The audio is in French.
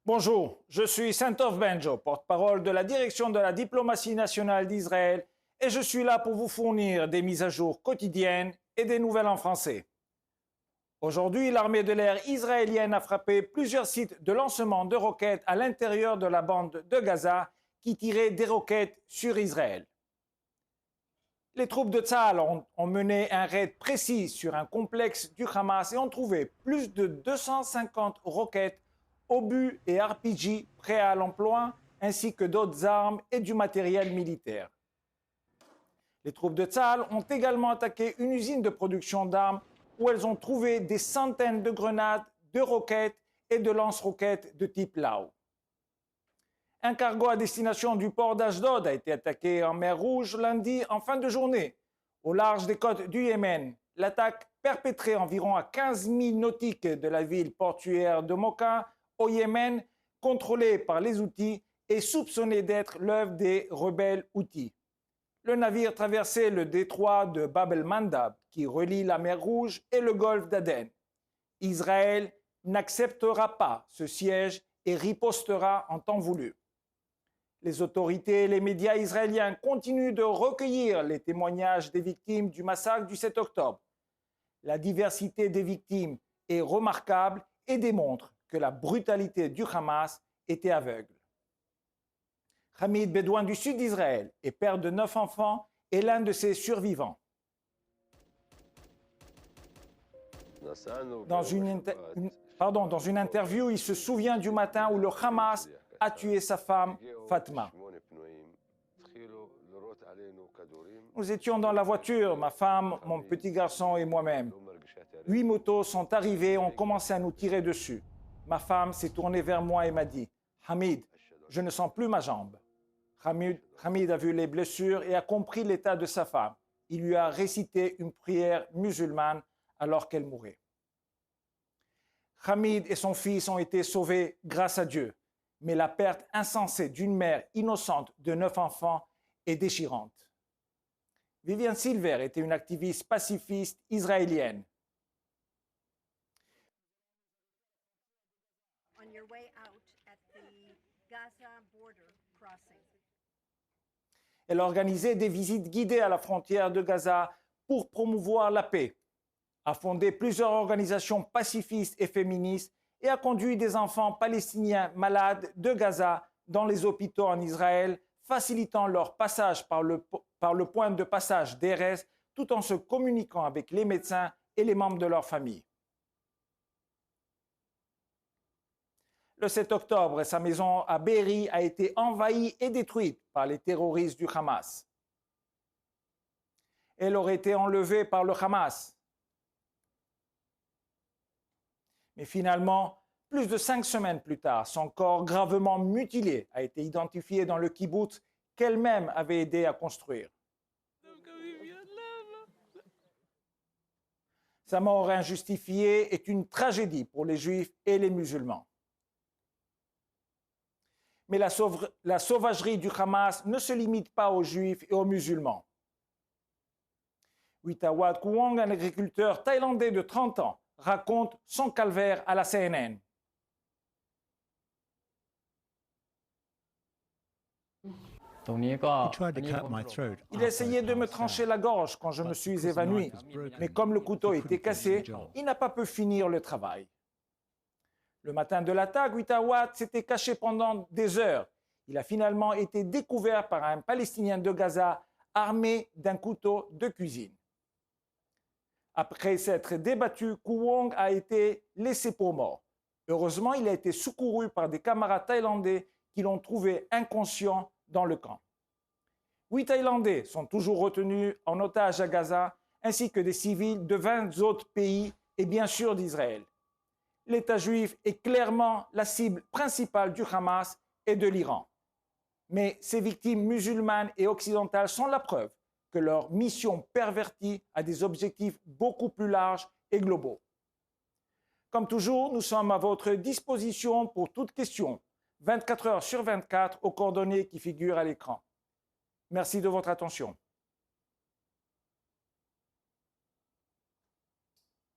Bonjour, je suis Santov Benjo, porte-parole de la direction de la diplomatie nationale d'Israël et je suis là pour vous fournir des mises à jour quotidiennes et des nouvelles en français. Aujourd'hui, l'armée de l'air israélienne a frappé plusieurs sites de lancement de roquettes à l'intérieur de la bande de Gaza qui tiraient des roquettes sur Israël. Les troupes de Tzahal ont mené un raid précis sur un complexe du Hamas et ont trouvé plus de 250 roquettes, obus et RPG prêts à l'emploi, ainsi que d'autres armes et du matériel militaire. Les troupes de Tzahal ont également attaqué une usine de production d'armes où elles ont trouvé des centaines de grenades, de roquettes et de lance-roquettes de type Lao. Un cargo à destination du port d'Ashdod a été attaqué en mer Rouge lundi en fin de journée. Au large des côtes du Yémen, l'attaque perpétrée environ à 15 000 nautiques de la ville portuaire de Mocha, au Yémen, contrôlée par les Houthis et soupçonnée d'être l'œuvre des rebelles Houthis. Le navire traversait le détroit de Bab el-Mandab qui relie la mer Rouge et le golfe d'Aden. Israël n'acceptera pas ce siège et ripostera en temps voulu. Les autorités et les médias israéliens continuent de recueillir les témoignages des victimes du massacre du 7 octobre. La diversité des victimes est remarquable et démontre que la brutalité du Hamas était aveugle. Hamid, bédouin du sud d'Israël et père de 9 enfants, est l'un de ses survivants. Dans une interview, il se souvient du matin où le Hamas a tué sa femme, Fatma. Nous étions dans la voiture, ma femme, mon petit garçon et moi-même. 8 motos sont arrivées et ont commencé à nous tirer dessus. Ma femme s'est tournée vers moi et m'a dit « Hamid, je ne sens plus ma jambe ». Hamid a vu les blessures et a compris l'état de sa femme. Il lui a récité une prière musulmane alors qu'elle mourait. Hamid et son fils ont été sauvés grâce à Dieu, mais la perte insensée d'une mère innocente de 9 enfants est déchirante. Viviane Silver était une activiste pacifiste israélienne. Elle organisait des visites guidées à la frontière de Gaza pour promouvoir la paix, a fondé plusieurs organisations pacifistes et féministes et a conduit des enfants palestiniens malades de Gaza dans les hôpitaux en Israël, facilitant leur passage par le point de passage d'Erez, tout en se communiquant avec les médecins et les membres de leur famille. Le 7 octobre, sa maison à Be'eri a été envahie et détruite par les terroristes du Hamas. Elle aurait été enlevée par le Hamas. Mais finalement, plus de 5 semaines plus tard, son corps gravement mutilé a été identifié dans le kibbutz qu'elle-même avait aidé à construire. Sa mort injustifiée est une tragédie pour les Juifs et les musulmans. Mais la sauvagerie du Hamas ne se limite pas aux Juifs et aux musulmans. Witawat Kuwang, un agriculteur thaïlandais de 30 ans, raconte son calvaire à la CNN. Il essayait de me trancher la gorge quand je me suis évanoui, mais comme le couteau était cassé, il n'a pas pu finir le travail. Le matin de l'attaque, Witawat s'était caché pendant des heures. Il a finalement été découvert par un Palestinien de Gaza armé d'un couteau de cuisine. Après s'être débattu, Kuwang a été laissé pour mort. Heureusement, il a été secouru par des camarades thaïlandais qui l'ont trouvé inconscient dans le camp. 8 Thaïlandais sont toujours retenus en otage à Gaza, ainsi que des civils de 20 autres pays et bien sûr d'Israël. L'État juif est clairement la cible principale du Hamas et de l'Iran. Mais ces victimes musulmanes et occidentales sont la preuve que leur mission pervertie a des objectifs beaucoup plus larges et globaux. Comme toujours, nous sommes à votre disposition pour toute question, 24 heures sur 24, aux coordonnées qui figurent à l'écran. Merci de votre attention.